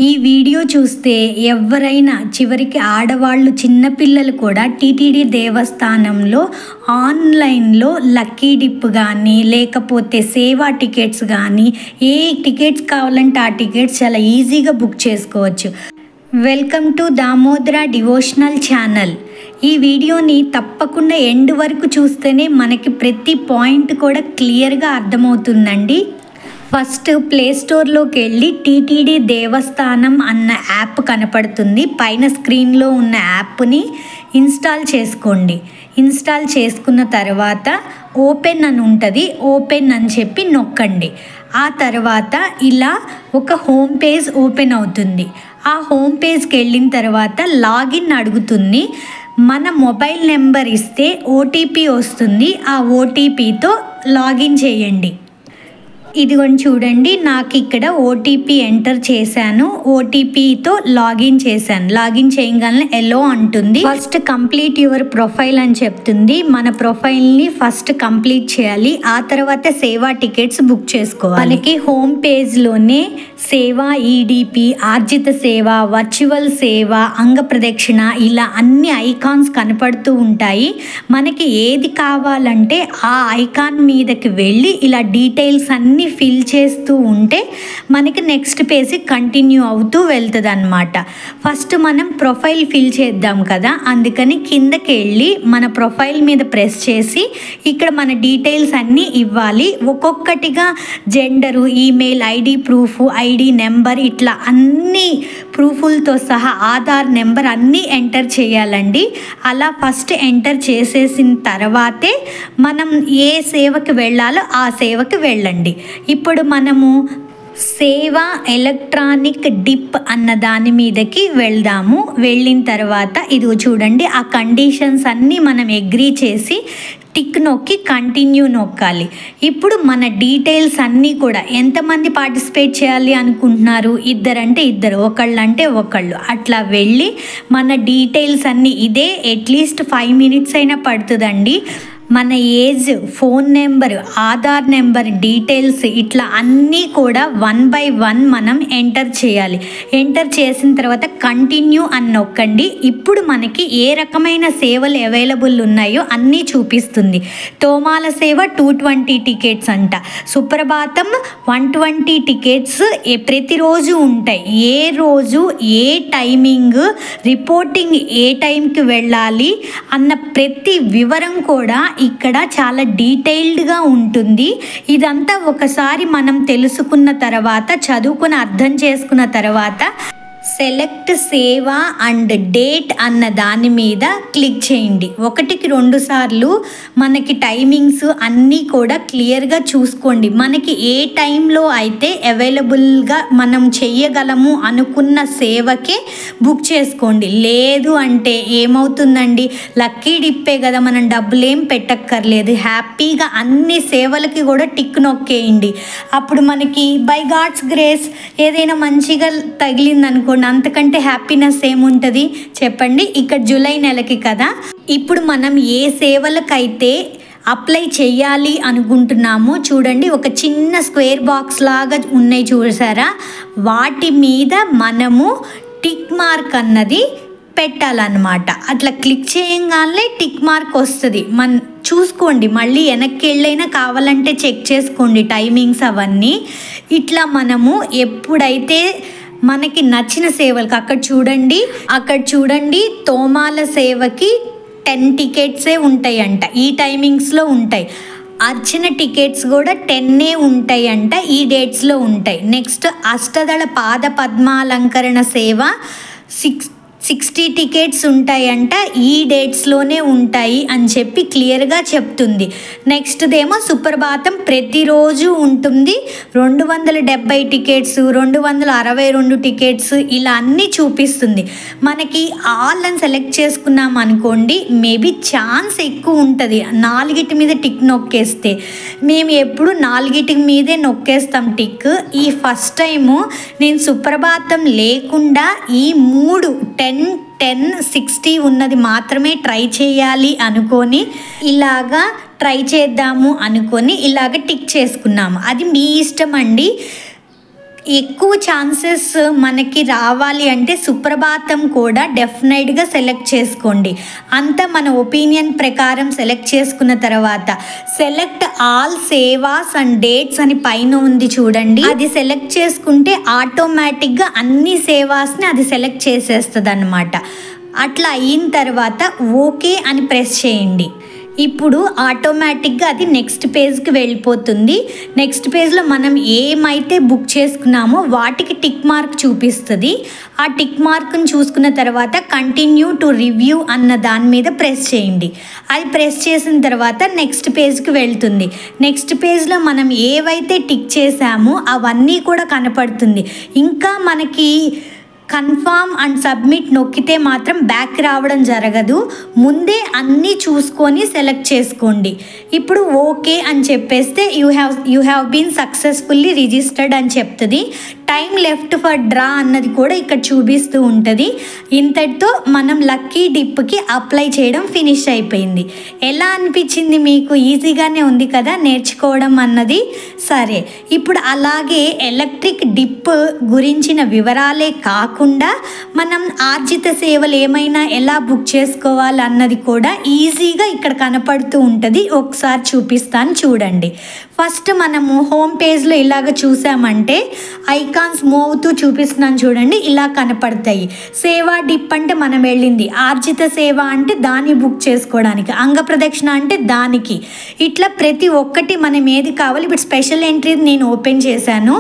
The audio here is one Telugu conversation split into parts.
ఈ వీడియో చూస్తే ఎవరైనా చివరికి ఆడవాళ్ళు చిన్నపిల్లలు కూడా టీటీడీ దేవస్థానంలో ఆన్లైన్లో లక్కీ డిప్ కానీ లేకపోతే సేవా టికెట్స్ కానీ ఏ టికెట్స్ కావాలంటే ఆ టికెట్స్ చాలా ఈజీగా బుక్ చేసుకోవచ్చు. Welcome to Damodara devotional channel. ఈ వీడియోని తప్పకుండా ఎండ్ వరకు చూస్తేనే మనకి ప్రతి పాయింట్ కూడా క్లియర్గా అర్థమవుతుందండి. ఫస్ట్ ప్లే స్టోర్లోకి వెళ్ళి టీటీడీ దేవస్థానం అన్న యాప్ కనపడుతుంది. పైన స్క్రీన్లో ఉన్న యాప్ని ఇన్స్టాల్ చేసుకోండి. ఇన్స్టాల్ చేసుకున్న తర్వాత ఓపెన్ అని ఉంటుంది. ఓపెన్ అని చెప్పి నొక్కండి. ఆ తర్వాత ఇలా ఒక హోమ్ పేజ్ ఓపెన్ అవుతుంది. ఆ హోమ్ పేజ్కి వెళ్ళిన తర్వాత లాగిన్ అడుగుతుంది. మన మొబైల్ నెంబర్ ఇస్తే ఓటీపీ వస్తుంది. ఆ ఓటీపీతో లాగిన్ చేయండి. ఇదిగోండి చూడండి, నాకు ఇక్కడ ఓటీపీ ఎంటర్ చేశాను. ఓటీపీతో లాగిన్ చేశాను. లాగిన్ చేయగానే ఎలో అంటుంది. ఫస్ట్ కంప్లీట్ యువర్ ప్రొఫైల్ అని చెప్తుంది. మన ప్రొఫైల్ని ఫస్ట్ కంప్లీట్ చేయాలి. ఆ తర్వాత సేవా టికెట్స్ బుక్ చేసుకోవాలి. మనకి హోమ్ పేజ్లోనే సేవా, ఈడిపి, ఆర్జిత సేవ, వర్చువల్ సేవ, అంగ ప్రదక్షిణ ఇలా అన్ని ఐకాన్స్ కనపడుతూ ఉంటాయి. మనకి ఏది కావాలంటే ఆ ఐకాన్ మీదకి వెళ్ళి ఇలా డీటెయిల్స్ అన్ని ఫిల్ చేస్తూ ఉంటే మనకి నెక్స్ట్ పేజ్ కంటిన్యూ అవుతూ వెళ్తుంది అన్నమాట. ఫస్ట్ మనం ప్రొఫైల్ ఫిల్ చేద్దాం కదా, అందుకని కిందకి వెళ్ళి మన ప్రొఫైల్ మీద ప్రెస్ చేసి ఇక్కడ మన డీటెయిల్స్ అన్నీ ఇవ్వాలి. ఒక్కొక్కటిగా gender, email ID proof, ID number ఇట్లా అన్ని ప్రూఫులతో సహా ఆధార్ నెంబర్ అన్నీ ఎంటర్ చేయాలండి. అలా ఫస్ట్ ఎంటర్ చేసేసిన తర్వాతే మనం ఏ సేవకి వెళ్ళాలో ఆ సేవకి వెళ్ళండి. ఇప్పుడు మనము సేవ ఎలక్ట్రానిక్ డిప్ అన్న దాని మీదకి వెళ్దాము. వెళ్ళిన తర్వాత ఇది చూడండి, ఆ కండిషన్స్ అన్నీ మనం అగ్రీ చేసి టిక్ నొక్కి కంటిన్యూ నొక్కాలి. ఇప్పుడు మన డీటెయిల్స్ అన్నీ కూడా ఎంతమంది పార్టిసిపేట్ చేయాలి అనుకుంటున్నారు? ఇద్దరంటే ఇద్దరు, ఒకళ్ళంటే ఒకళ్ళు, అట్లా వెళ్ళి మన డీటెయిల్స్ అన్నీ ఇదే అట్లీస్ట్ 5 minutes అయినా పడుతుందండి. మన age, phone number, Aadhaar number details ఇట్లా అన్నీ కూడా 1 by 1 మనం ఎంటర్ చేయాలి. ఎంటర్ చేసిన తర్వాత కంటిన్యూ అని నొక్కండి. ఇప్పుడు మనకి ఏ రకమైన సేవలు అవైలబుల్ ఉన్నాయో అన్నీ చూపిస్తుంది. తోమాల సేవ 220 టికెట్స్ అంట, సుప్రభాతం 120 టికెట్స్ ప్రతిరోజు ఉంటాయి. ఏ రోజు ఏ టైమింగ్, రిపోర్టింగ్ ఏ టైంకి వెళ్ళాలి అన్న ప్రతి వివరం కూడా ఇక్కడ చాలా డీటెయిల్డ్గా ఉంటుంది. ఇదంతా ఒకసారి మనం తెలుసుకున్న తర్వాత, చదువుకుని అర్థం చేసుకున్న తర్వాత సెలెక్ట్ సేవ అండ్ డేట్ అన్న దాని మీద క్లిక్ చేయండి. 1కి 2 సార్లు మనకి టైమింగ్స్ అన్నీ కూడా క్లియర్గా చూసుకోండి. మనకి ఏ టైంలో అయితే అవైలబుల్గా మనం చెయ్యగలము అనుకున్న సేవకే బుక్ చేసుకోండి. లేదు అంటే ఏమవుతుందండి, లక్కీ డిప్పే కదా, మనం డబ్బులేం పెట్టక్కర్లేదు, హ్యాపీగా అన్ని సేవలకి కూడా టిక్ నొక్కేయండి. అప్పుడు మనకి బై గాడ్స్ గ్రేస్ ఏదైనా మంచిగా తగిలిందనుకోండి, అంతకంటే హ్యాపీనెస్ ఏముంటుంది చెప్పండి. ఇక్కడ జూలై నెలకి కదా, ఇప్పుడు మనం ఏ సేవలకైతే అప్లై చేయాలి అనుకుంటున్నామో చూడండి, ఒక చిన్న స్క్వేర్ బాక్స్ లాగా ఉన్నాయి చూసారా, వాటి మీద మనము టిక్ మార్క్ అన్నది పెట్టాలన్నమాట. అట్లా క్లిక్ చేయగానే టిక్ మార్క్ వస్తుంది. చూసుకోండి, మళ్ళీ వెనక్కి వెళ్ళైనా కావాలంటే చెక్ చేసుకోండి టైమింగ్స్ అవన్నీ. ఇట్లా మనము ఎప్పుడైతే మనకి నచ్చిన సేవలకు అక్కడ చూడండి తోమాల సేవకి 10 టికెట్సే ఉంటాయంట, ఈ టైమింగ్స్లో ఉంటాయి. అర్చన టికెట్స్ కూడా 10 ఉంటాయంట, ఈ డేట్స్లో ఉంటాయి. నెక్స్ట్ అష్టదళ పాద పద్మాలంకరణ సేవ 60 టికెట్స్ ఉంటాయంట, ఈ డేట్స్లోనే ఉంటాయి అని చెప్పి క్లియర్గా చెప్తుంది. నెక్స్ట్దేమో సుప్రభాతం ప్రతిరోజు ఉంటుంది, 270 టికెట్స్, 262 టికెట్స్ ఇలా అన్నీ చూపిస్తుంది. మనకి ఆల్ అని సెలెక్ట్ చేసుకున్నాం అనుకోండి, మేబీ ఛాన్స్ ఎక్కువ ఉంటుంది 4 మీద టిక్ నొక్కేస్తే. మేము ఎప్పుడు 4 మీదే నొక్కేస్తాం టిక్. ఈ ఫస్ట్ టైము నేను సుప్రభాతం లేకుండా ఈ 3 10, 60 ఉన్నది మాత్రమే ట్రై చేయాలి అనుకొని ఇలాగా ట్రై చేద్దాము అనుకొని ఇలాగ టిక్ చేసుకున్నాము. అది మీ ఇష్టం అండి. ఎక్కువ ఛాన్సెస్ మనకి రావాలి అంటే సుప్రభాతం కూడా డెఫినెట్గా సెలెక్ట్ చేసుకోండి. అంతా మన ఒపీనియన్ ప్రకారం సెలెక్ట్ చేసుకున్న తర్వాత select all sevas and dates అని పైన ఉంది చూడండి, అది సెలెక్ట్ చేసుకుంటే ఆటోమేటిక్గా అన్ని సేవాస్ని అది సెలెక్ట్ చేసేస్తుంది అన్నమాట. అట్లా అయిన తర్వాత ఓకే అని ప్రెస్ చేయండి. ఇప్పుడు ఆటోమేటిక్గా అది నెక్స్ట్ పేజ్కి వెళ్ళిపోతుంది. నెక్స్ట్ పేజ్లో మనం ఏమైతే బుక్ చేసుకున్నామో వాటికి టిక్ మార్క్ చూపిస్తుంది. ఆ టిక్ మార్క్ని చూసుకున్న తర్వాత కంటిన్యూ టు రివ్యూ అన్న దాని మీద ప్రెస్ చేయండి. అది ప్రెస్ చేసిన తర్వాత నెక్స్ట్ పేజ్కి వెళ్తుంది. నెక్స్ట్ పేజ్లో మనం ఏవైతే టిక్ చేసామో అవన్నీ కూడా కనపడుతుంది. ఇంకా మనకి కన్ఫర్మ్ అండ్ సబ్మిట్ నొక్కితే మాత్రం బ్యాక్ రావడం జరగదు. ముందే అన్నీ చూసుకొని సెలెక్ట్ చేసుకోండి. ఇప్పుడు ఓకే అని చెప్పేస్తే you have been successfully registered అని చెప్తుంది. టైం లెఫ్ట్ ఫర్ డ్రా అన్నది కూడా ఇక్కడ చూపిస్తూ ఉంటుంది. ఇంతటితో మనం లక్కీ డిప్కి అప్లై చేయడం ఫినిష్ అయిపోయింది. ఎలా అనిపించింది మీకు? ఈజీగానే ఉంది కదా నేర్చుకోవడం అన్నది. సరే, ఇప్పుడు అలాగే ఎలక్ట్రిక్ డిప్ గురించిన వివరాలే కాకుండా మనం ఆర్జిత సేవలు ఏమైనా ఎలా బుక్ చేసుకోవాలన్నది కూడా ఈజీగా ఇక్కడ కనపడుతూ ఉంటుంది. ఒకసారి చూపిస్తాను చూడండి. ఫస్ట్ మనము హోమ్ పేజ్లో ఇలాగ చూసామంటే ఐకాన్స్ మూవ్ అవుతూ చూపిస్తున్నాను చూడండి, ఇలా కనపడతాయి. సేవా డిప్ అంటే మనం వెళ్ళింది, ఆర్జిత సేవ అంటే దాన్ని బుక్ చేసుకోవడానికి, అంగప్రదక్షిణ అంటే దానికి, ఇట్లా ప్రతి ఒక్కటి మనం ఏది కావాలి. ఇప్పుడు స్పెషల్ ఎంట్రీ నేను ఓపెన్ చేశాను,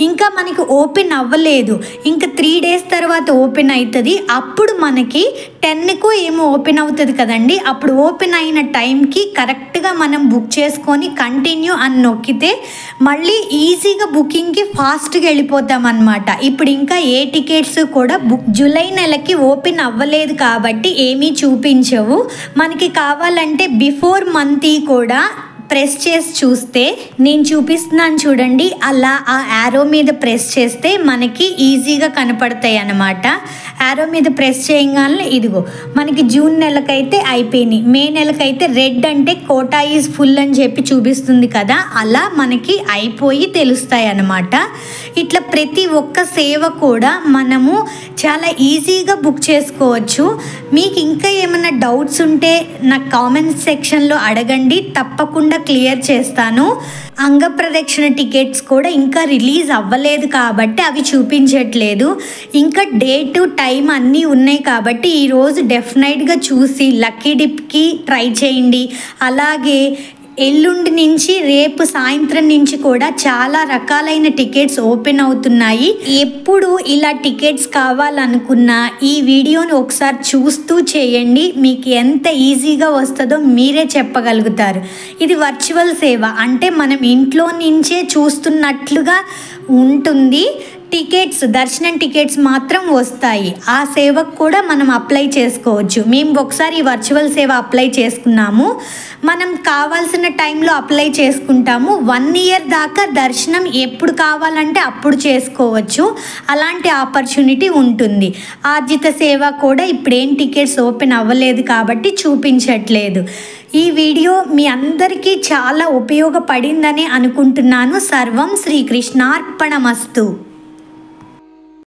ఇంకా మనకి ఓపెన్ అవ్వలేదు, ఇంకా 3 days తర్వాత ఓపెన్ అవుతుంది. అప్పుడు మనకి 10కు ఏమో ఓపెన్ అవుతుంది కదండి. అప్పుడు ఓపెన్ అయిన టైంకి కరెక్ట్గా మనం బుక్ చేసుకొని కంటిన్యూ అని నొక్కితే మళ్ళీ ఈజీగా బుకింగ్కి ఫాస్ట్గా వెళ్ళిపోతాం అన్నమాట. ఇప్పుడు ఇంకా ఏ టికెట్స్ కూడా జూలై నెలకి ఓపెన్ అవ్వలేదు కాబట్టి ఏమీ చూపించవు. మనకి కావాలంటే బిఫోర్ మంత్ కూడా ప్రెస్ చేసి చూస్తే నేను చూపిస్తున్నాను చూడండి, అలా ఆ యారో మీద ప్రెస్ చేస్తే మనకి ఈజీగా కనపడతాయి అన్నమాట. యారో మీద ప్రెస్ చేయగానే ఇదిగో మనకి జూన్ నెలకైతే అయిపోయినాయి, మే నెలకైతే రెడ్ అంటే కోటా ఈజ్ ఫుల్ అని చెప్పి చూపిస్తుంది కదా, అలా మనకి అయిపోయి తెలుస్తాయి అన్నమాట. ఇట్లా ప్రతి ఒక్క సేవ కూడా మనము చాలా ఈజీగా బుక్ చేసుకోవచ్చు. మీకు ఇంకా ఏమైనా డౌట్స్ ఉంటే నాకు కామెంట్ సెక్షన్లో అడగండి, తప్పకుండా క్లియర్ చేస్తాను. అంగప్రదక్షిణ టికెట్స్ కూడా ఇంకా రిలీజ్ అవ్వలేదు కాబట్టి అవి చూపించట్లేదు. ఇంకా డేటు టైం అన్నీ ఉన్నాయి కాబట్టి ఈరోజు డెఫినెట్గా చూసి లక్కీ డిప్కి ట్రై చేయండి. అలాగే ఎల్లుండి నుంచి రేపు సాయంత్రం నుంచి కూడా చాలా రకాలైన టికెట్స్ ఓపెన్ అవుతున్నాయి. ఎప్పుడు ఇలా టికెట్స్ కావాలనుకున్నా ఈ వీడియోని ఒకసారి చూస్తూ చేయండి, మీకు ఎంత ఈజీగా వస్తుందో మీరే చెప్పగలుగుతారు. ఇది వర్చువల్ సేవ అంటే మనం ఇంట్లో నుంచే చూస్తున్నట్లుగా ఉంటుంది. టికెట్స్, దర్శనం టికెట్స్ మాత్రం వస్తాయి. ఆ సేవకు కూడా మనం అప్లై చేసుకోవచ్చు. మేము ఒకసారి ఈ వర్చువల్ సేవ అప్లై చేసుకున్నాము. మనం కావాల్సిన టైంలో అప్లై చేసుకుంటాము. 1 year దాకా దర్శనం ఎప్పుడు కావాలంటే అప్పుడు చేసుకోవచ్చు. అలాంటి ఆపర్చునిటీ ఉంటుంది. ఆర్జిత సేవ కూడా ఇప్పుడేం టికెట్స్ ఓపెన్ అవ్వలేదు కాబట్టి చూపించట్లేదు. ఈ వీడియో మీ అందరికీ చాలా ఉపయోగపడిందని అనుకుంటున్నాను. సర్వం శ్రీకృష్ణార్పణమస్తు.